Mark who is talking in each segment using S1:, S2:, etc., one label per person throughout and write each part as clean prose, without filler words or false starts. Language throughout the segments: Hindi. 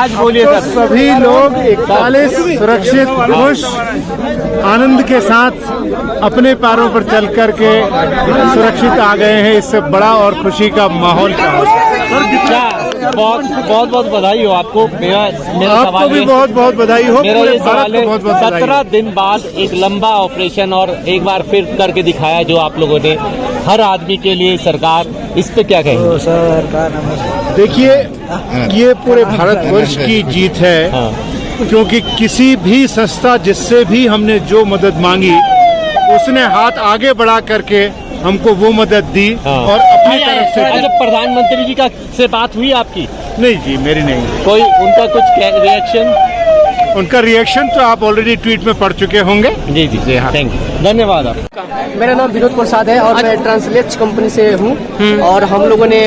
S1: आज बोलिए सर।
S2: सभी लोग 41 सुरक्षित खुश आनंद के साथ अपने पैरों पर चल कर के सुरक्षित आ गए हैं। इससे बड़ा और खुशी का माहौल क्या हो सकता है।
S1: बहुत बहुत बधाई हो आपको। मेरा
S2: आपको भी बहुत बहुत बधाई हो।
S1: मेरा ये सवाल है,
S2: बहुत बहुत
S1: 17 दिन बाद एक लंबा ऑपरेशन और एक बार फिर करके दिखाया जो आप लोगों ने, हर आदमी के लिए सरकार, इस पे क्या कहेंगे?
S2: देखिए, ये पूरे भारतवर्ष की जीत है। क्योंकि किसी भी संस्था जिससे भी हमने जो मदद मांगी उसने हाथ आगे बढ़ा करके हमको वो मदद दी और अपनी तरफ से।
S1: जब प्रधानमंत्री जी का से बात हुई आपकी?
S2: नहीं जी, मेरी नहीं।
S1: कोई उनका कुछ रिएक्शन?
S2: उनका रिएक्शन तो आप ऑलरेडी ट्वीट में पढ़ चुके होंगे।
S1: जी जी जी, हाँ, थैंक यू, धन्यवाद। आपका?
S3: मेरा नाम विनोद प्रसाद है और मैं ट्रांसलेट कंपनी से हूँ। और हम लोगों ने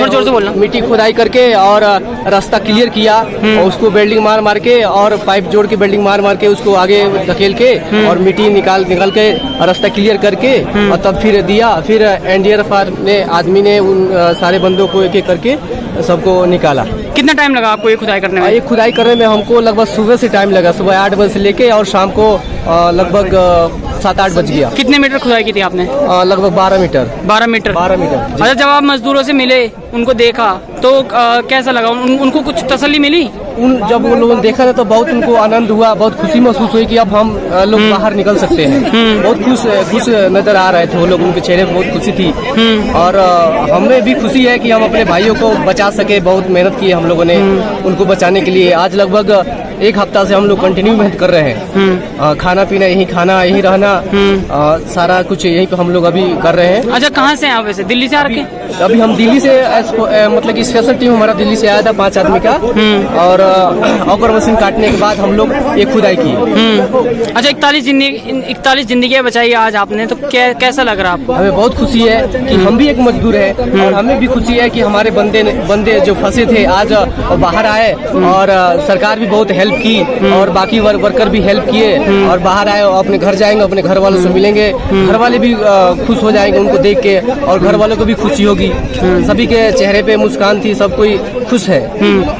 S3: मिट्टी खुदाई करके और रास्ता क्लियर किया और उसको वेल्डिंग मार के और पाइप जोड़ के वेल्डिंग मार के उसको आगे धकेल के और मिट्टी निकाल के रास्ता क्लियर करके और तब फिर दिया। फिर एनडीआरएफ ने आदमी ने उन सारे बंदों को एक एक करके सबको निकाला।
S4: कितना टाइम लगा आपको ये खुदाई करने में?
S3: ये खुदाई करने में हमको लगभग सुबह से टाइम लगा, सुबह 8 बजे से लेके और शाम को लगभग 7-8 बज गया।
S4: कितने मीटर खुदाई की थी आपने?
S3: लगभग 12 मीटर।
S4: 12 मीटर। अच्छा, जब आप मजदूरों से मिले, उनको देखा तो कैसा लगा? उनको कुछ तसल्ली मिली?
S3: जब उन लोगों ने देखा था तो बहुत उनको आनंद हुआ, बहुत खुशी महसूस हुई कि अब हम लोग बाहर निकल सकते हैं। बहुत खुश नजर आ रहे थे वो लोग, उनके चेहरे पर बहुत खुशी थी। और हमें भी खुशी है कि हम अपने भाइयों को बचा सके। बहुत मेहनत की हम लोगों ने उनको बचाने के लिए। आज लगभग 1 हफ्ता से हम लोग कंटिन्यू मेहनत कर रहे हैं। खाना पीना यही खाना, यही रहना, सारा कुछ यही पे हम लोग अभी कर रहे हैं।
S4: अच्छा, कहाँ से हैं आप वैसे? दिल्ली से आ रखे?
S3: अभी हम दिल्ली से मतलब कि स्पेशल टीम हमारा दिल्ली से आया था 5 आदमी का। और ऑकर मशीन काटने के बाद हम लोग ये खुदाई की।
S4: अच्छा, 41 जिंदगियां बचाई आज आपने, तो कैसा लग रहा है आपको?
S3: हमें बहुत खुशी है कि हम भी एक मजदूर है और हमें भी खुशी है कि हमारे बंदे जो फंसे थे आज बाहर आए और सरकार भी बहुत हेल्प की और बाकी वर्कर भी हेल्प किए और बाहर आए और अपने घर जाएंगे, अपने घर वालों से मिलेंगे। घर वाले भी खुश हो जाएंगे उनको देख के और घर वालों को भी खुशी होगी। सभी के चेहरे पे मुस्कान थी, सब कोई खुश है।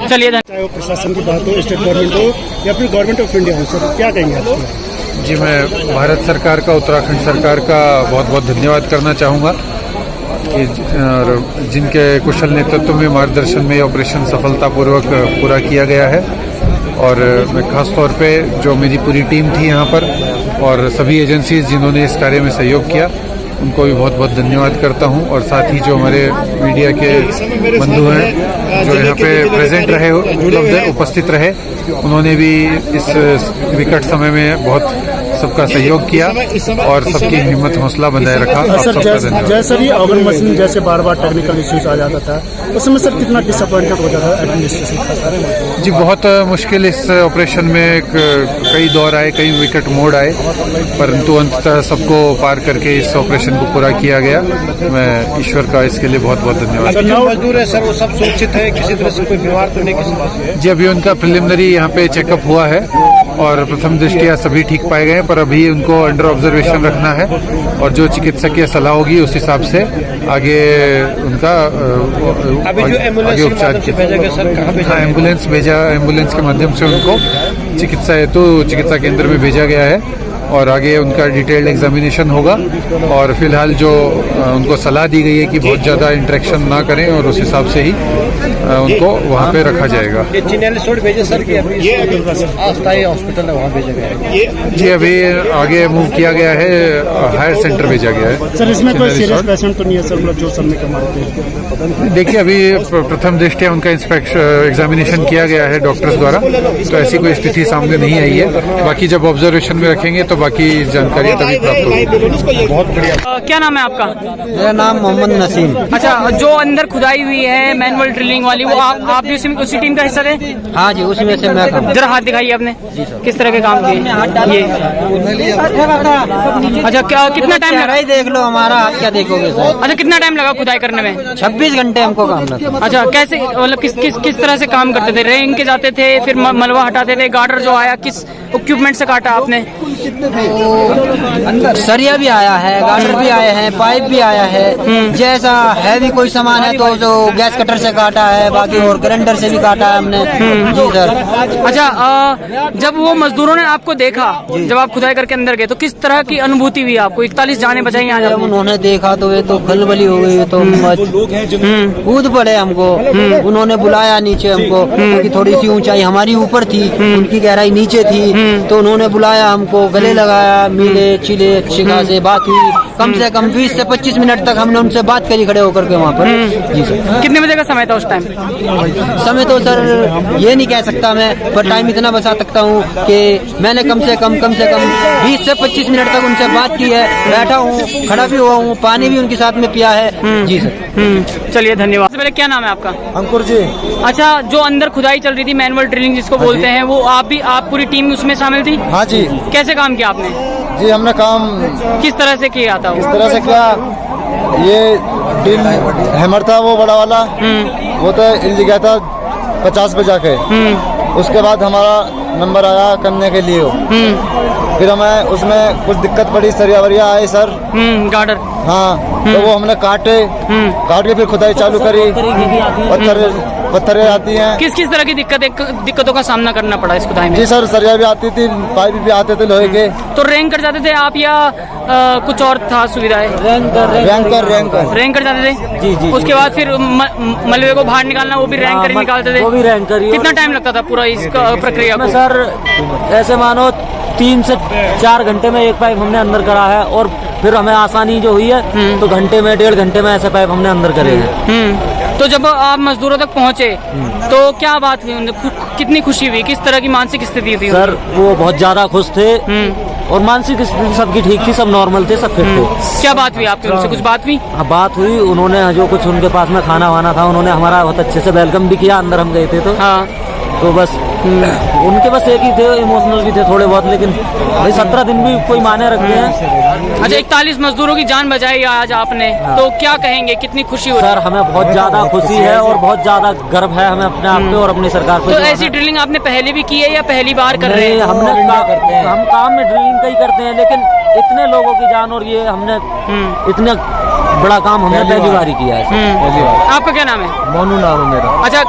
S4: चलिए,
S2: चाहे वो प्रशासन की बात हो, स्टेट गवर्नमेंट हो या फिर गवर्नमेंट ऑफ इंडिया हो, सर क्या कहेंगे आप?
S5: जी, मैं भारत सरकार का, उत्तराखंड सरकार का बहुत बहुत धन्यवाद करना चाहूँगा कि जिनके कुशल नेतृत्व में, मार्गदर्शन में ऑपरेशन सफलतापूर्वक पूरा किया गया है। और मैं खास तौर पे जो मेरी पूरी टीम थी यहाँ पर और सभी एजेंसीज जिन्होंने इस कार्य में सहयोग किया, उनको भी बहुत बहुत धन्यवाद करता हूँ। और साथ ही जो हमारे मीडिया के बंधु हैं जो यहाँ पे प्रेजेंट रहे, उपस्थित रहे, उन्होंने भी इस विकट समय में बहुत सबका सहयोग किया और सबकी हिम्मत हौसला बनाए रखा।
S2: सर, जैसे भी ऑर्गन मशीन जैसे बार टेक्निकल इश्यूज आ जाता था, उस समय सर कितना डिसअपॉइंटेड हो जाता था एडमिनिस्ट्रेशन का?
S5: जी, बहुत मुश्किल इस ऑपरेशन में कई दौर आए, कई विकट मोड़ आए, परंतु अंततः सबको पार करके इस ऑपरेशन को पूरा किया गया। मैं ईश्वर का इसके लिए बहुत बहुत धन्यवाद।
S2: मजदूर है सर, वो सब सुरक्षित है, किसी तरह से कोई बीमार तो नहीं किसी?
S5: जी, अभी उनका प्रिलिमिनरी यहाँ पे चेकअप हुआ है और प्रथम दृष्टिया सभी ठीक पाए गए, पर अभी उनको अंडर ऑब्जर्वेशन रखना है और जो चिकित्सकीय सलाह होगी उस हिसाब से आगे उनका आगे उपचार किया। एम्बुलेंस के माध्यम से उनको चिकित्सा हेतु चिकित्सा केंद्र में भेजा गया है और आगे उनका डिटेल्ड एग्जामिनेशन होगा। और फिलहाल जो उनको सलाह दी गई है कि बहुत ज़्यादा इंटरेक्शन ना करें और उस हिसाब से ही उनको वहाँ पे रखा जाएगा।
S3: भेजे सर कि अस्थायी हॉस्पिटल वहाँ भेजा गया है?
S5: जी, अभी आगे मूव किया गया है, हायर सेंटर भेजा गया है।
S2: सर, इसमें कोई सीरियस पेशेंट तो नहीं है सर जो सबने कमाते हैं?
S5: देखिए, अभी प्रथम दृष्टिया उनका एग्जामिनेशन किया गया है डॉक्टर्स द्वारा, तो ऐसी कोई स्थिति सामने नहीं आई है। बाकी जब ऑब्जर्वेशन में रखेंगे तो बाकी जानकारी तभी प्राप्त होगी।
S2: बहुत बढ़िया।
S4: क्या नाम है आपका?
S6: मेरा नाम मोहम्मद नसीम।
S4: अच्छा, जो अंदर खुदाई हुई है मैनुअल ड्रिलिंग वाली, वो आप भी उसी टीम का हिस्सा थे?
S6: हाँ जी, उसी में से मैं काम।
S4: जरा हाथ दिखाइए आपने, किस तरह के काम किए ये? अच्छा, क्या कितना टाइम लगा?
S6: देख लो हमारा, आप क्या देखोगे सर?
S4: अच्छा, कितना टाइम लगा खुदाई करने में?
S6: 26 घंटे हमको काम लगा।
S4: अच्छा, कैसे मतलब किस तरह से काम करते थे? रेंग के जाते थे, फिर मलबा हटाते थे, गार्डर जो आया किस इक्विपमेंट से काटा आपने?
S6: सरिया भी आया है, गार्डर भी आए हैं, पाइप भी आया है। जैसा हैवी कोई सामान है तो जो गैस कटर से काटा है, बाकी और ग्राइंडर से भी काटा है हमने। जी सर।
S4: अच्छा, जब वो मजदूरों ने आपको देखा, जब आप खुदाई करके अंदर गए, तो किस तरह की अनुभूति हुई आपको? 41 जाने बचाई आज
S6: जब उन्होंने देखा तो ये तो खलबली हो गई, तो कूद पड़े हमको। उन्होंने बुलाया नीचे हमको, क्योंकि थोड़ी सी ऊंचाई हमारी ऊपर थी, उनकी गहराई नीचे थी, तो उन्होंने बुलाया हमको, गले लगाया, मिले चिले, अच्छी खासी बात हुई। कम से कम 20 से 25 मिनट तक हमने उनसे बात करी खड़े होकर के वहाँ पर। जी सर।
S4: कितने बजे का समय था उस टाइम?
S6: समय तो सर ये नहीं कह सकता मैं, पर टाइम इतना बता सकता हूँ कि मैंने कम से कम 20 से 25 मिनट तक उनसे बात की है। बैठा हूँ, खड़ा भी हुआ हूँ, पानी भी उनके साथ में पिया है। जी सर।
S4: चलिए, धन्यवाद। सबसे पहले क्या नाम है आपका?
S7: अंकुर जी।
S4: अच्छा, जो अंदर खुदाई चल रही थी, मैनुअल ड्रिलिंग जिसको बोलते हैं, वो आप पूरी टीम उसमें शामिल थी?
S7: हाँ जी।
S4: कैसे काम किया आपने?
S7: जी हमने काम
S4: किस तरह से किया था?
S7: इस तरह से किया, ये ड्रिल हैमर था वो बड़ा वाला, वो तो हिल गया था 50 पे जाके। उसके बाद हमारा नंबर आया करने के लिए, फिर हमें उसमें कुछ दिक्कत पड़ी, सरिया वरिया आए सर,
S4: गार्डर।
S7: हाँ, तो वो हमने काट के फिर खुदाई चालू करी। पत्थर आती हैं।
S4: किस किस तरह की दिक्कतों का सामना करना पड़ा इस खुदाई में?
S7: जी सर, सरिया भी आती थी, पाइप भी आते थे लोहे के।
S4: तो रैंक कर जाते थे आप या कुछ और था सुविधाएं?
S7: रैंक
S4: कर जाते थे। जी। उसके बाद फिर मलबे को बाहर निकालना, वो भी रैंक कर निकालते थे?
S8: वो भी रैंक करी।
S4: कितना टाइम लगता था पूरा इस प्रक्रिया में?
S8: सर ऐसे मानो 3 से 4 घंटे में एक पाइप हमने अंदर करा है, और फिर हमें आसानी जो हुई है तो घंटे में 1.5 घंटे में ऐसे पाइप हमने अंदर करे हैं।
S4: तो जब आप मजदूरों तक पहुंचे तो क्या बात हुई? कितनी खुशी हुई? किस तरह की मानसिक स्थिति थी?
S8: सर वो बहुत ज्यादा खुश थे, और मानसिक स्थिति सबकी ठीक थी, सब नॉर्मल थे, सब फिट थे।
S4: क्या बात हुई आपकी उनसे? कुछ बात हुई?
S8: हाँ, बात हुई। उन्होंने जो कुछ उनके पास में खाना वाना था, उन्होंने हमारा बहुत अच्छे से वेलकम भी किया। अंदर हम गए थे तो बस उनके बस एक ही थे, इमोशनल भी थे थोड़े बहुत, लेकिन भाई 17 दिन भी कोई माने रखते हैं।
S4: अच्छा, 41 मजदूरों की जान बचाई आज आपने, तो क्या कहेंगे? कितनी खुशी हो रही है?
S8: सर हमें बहुत ज्यादा खुशी है और बहुत ज्यादा गर्व है हमें अपने आप पे और अपनी सरकार पे।
S4: तो ऐसी ड्रिलिंग आपने पहले भी की है या पहली बार कर रहे हैं?
S8: हम काम में ड्रिलिंग का ही करते हैं, लेकिन इतने लोगों की जान, और ये हमने इतने बड़ा काम हमने पहली बार ही किया है।
S4: आपका क्या नाम है?
S7: मोनू नाम है मेरा।
S4: अच्छा,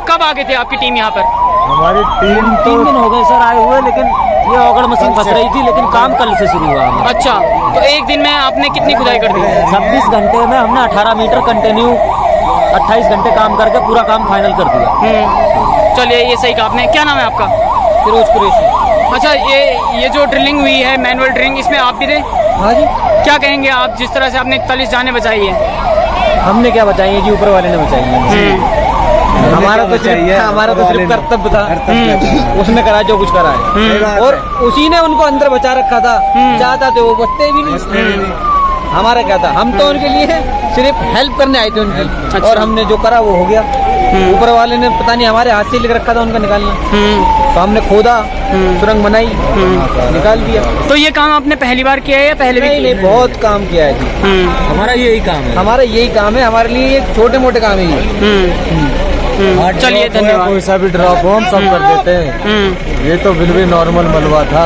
S4: कब आ गए थे आपकी टीम यहाँ पर?
S7: हमारी टीम
S8: 3 दिन हो गए सर आए हुए, लेकिन ये ऑगड़ मशीन फंस रही थी, लेकिन काम कल से शुरू हुआ हमारा।
S4: अच्छा, तो एक दिन में आपने कितनी खुदाई कर दी?
S8: 26 घंटे में हमने 18 मीटर कंटिन्यू 28 घंटे काम करके पूरा काम फाइनल कर दिया।
S4: चलिए, ये सही कहा आपने। क्या नाम है आपका?
S3: फिरोज कुरैशी।
S4: अच्छा, ये जो ड्रिलिंग हुई है, मैनुअल ड्रिलिंग, इसमें आप भी थे?
S3: हाँ जी।
S4: क्या कहेंगे आप, जिस तरह से आपने 41 जानें बचाई है?
S3: हमने क्या बचाई है जी, ऊपर वाले ने बचाई है। हमारा तो सिर्फ कर्तव्य था, उसने करा जो कुछ करा है, और उसी ने उनको अंदर बचा रखा था। चाहता थे वो बचते भी नहीं। हमारा क्या था, हम तो उनके लिए सिर्फ हेल्प करने आए थे उनकी। अच्छा। और हमने जो करा वो हो गया। ऊपर वाले ने पता नहीं हमारे हाथ से लिख रखा था उनका निकालना, तो हमने खोदा, सुरंग बनाई, निकाल दिया।
S4: तो ये काम आपने पहली बार किया है या पहले भी?
S3: नहीं, बहुत काम किया है जी।
S8: हमारा यही काम है, हमारे लिए ये छोटे मोटे काम ही।
S4: चलिए, धन्यवाद।
S7: कोई सा भी ड्रॉप हो हम सब कर देते हैं। ये तो बिल्कुल नॉर्मल मलबा था,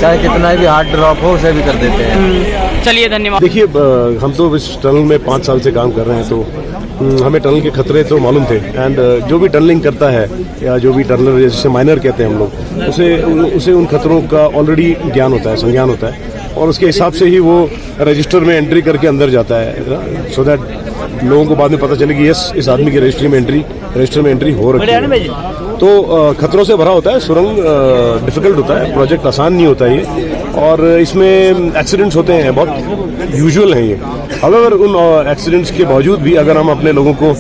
S7: चाहे कितना भी हार्ड ड्रॉप हो उसे भी कर देते हैं।
S4: चलिए, धन्यवाद।
S9: देखिए, हम तो इस टनल में 5 साल से काम कर रहे हैं, तो हमें टनल के खतरे तो मालूम थे। एंड जो भी टनलिंग करता है या जो भी टनलर जैसे माइनर कहते हैं हम लोग, उसे उन खतरों का ऑलरेडी ज्ञान होता है, संज्ञान होता है, और उसके हिसाब से ही वो रजिस्टर में एंट्री करके अंदर जाता है, सो दैट लोगों को बाद में पता चले कि यस, इस आदमी की रजिस्टर में एंट्री हो रखी है। तो खतरों से भरा होता है, सुरंग डिफिकल्ट होता है, प्रोजेक्ट आसान नहीं होता ये, और इसमें एक्सीडेंट्स होते हैं, बहुत यूजुअल हैं ये। हाउएवर उन एक्सीडेंट्स के बावजूद भी अगर हम अपने लोगों को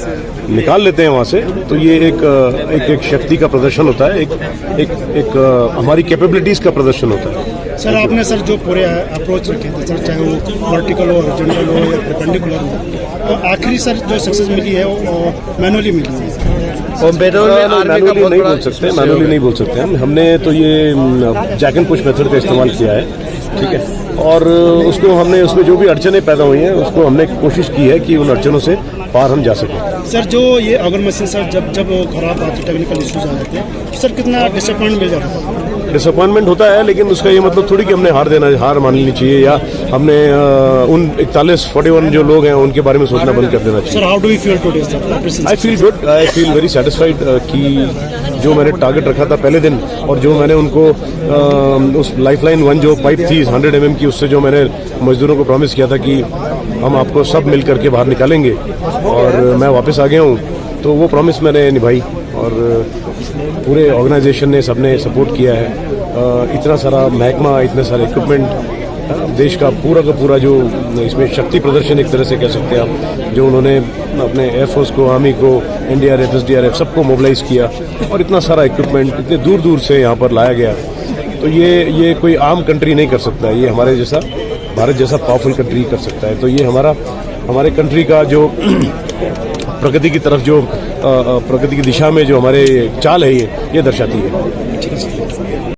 S9: निकाल लेते हैं वहाँ से, तो ये एक शक्ति का प्रदर्शन होता है, एक हमारी कैपेबिलिटीज का प्रदर्शन होता है।
S2: सर, आपने सर जो पूरे अप्रोच रखे थे सर, चाहे वो वर्टिकल हो, हॉरिजॉन्टल हो या परपेंडिकुलर हो, तो आखिरी सर जो सक्सेस मिली है वो मैनुअली मिली है।
S9: मैनुअली नहीं बोल सकते हमने तो ये जैक एंड पुश मेथड का इस्तेमाल किया है, ठीक है, और उसमें जो भी अड़चनें पैदा हुई हैं उसको हमने कोशिश की है कि उन अड़चनों से पार हम जा सकें।
S2: सर, जो ये ऑगर मशीन सर जब खराब आती, टेक्निकल इश्यूज आ जाते हैं, सर कितना डिसअपॉइंट मिल जाता है?
S9: डिसअपॉइंटमेंट होता है, लेकिन उसका ये मतलब थोड़ी कि हमने हार मान लेनी चाहिए या हमने उन 41 जो लोग हैं उनके बारे में सोचना बंद कर देना चाहिए।
S10: Sir, how do you feel today, sir?
S9: I feel good, I feel very satisfied कि जो मैंने टारगेट रखा था पहले दिन और जो मैंने उनको उस लाइफलाइन 1 जो पाइप थी 100 mm की, उससे जो मैंने मजदूरों को प्रॉमिस किया था कि हम आपको सब मिल करके बाहर निकालेंगे, और मैं वापस आ गया हूँ, तो वो प्रॉमिस मैंने निभाई और पूरे ऑर्गेनाइजेशन ने सबने सपोर्ट किया है। इतना सारा महकमा, इतने सारे इक्विपमेंट, देश का पूरा जो इसमें शक्ति प्रदर्शन एक तरह से कह सकते हैं आप, जो उन्होंने अपने एयरफोर्स को, आर्मी को, NDRF, SDRF सबको मोबिलाइज किया और इतना सारा इक्विपमेंट इतने दूर दूर से यहाँ पर लाया गया, तो ये कोई आम कंट्री नहीं कर सकता है, ये हमारे जैसा भारत जैसा पावरफुल कंट्री कर सकता है। तो ये हमारे कंट्री का जो प्रगति की तरफ, जो प्रगति की दिशा में जो हमारे चाल है, ये दर्शाती है।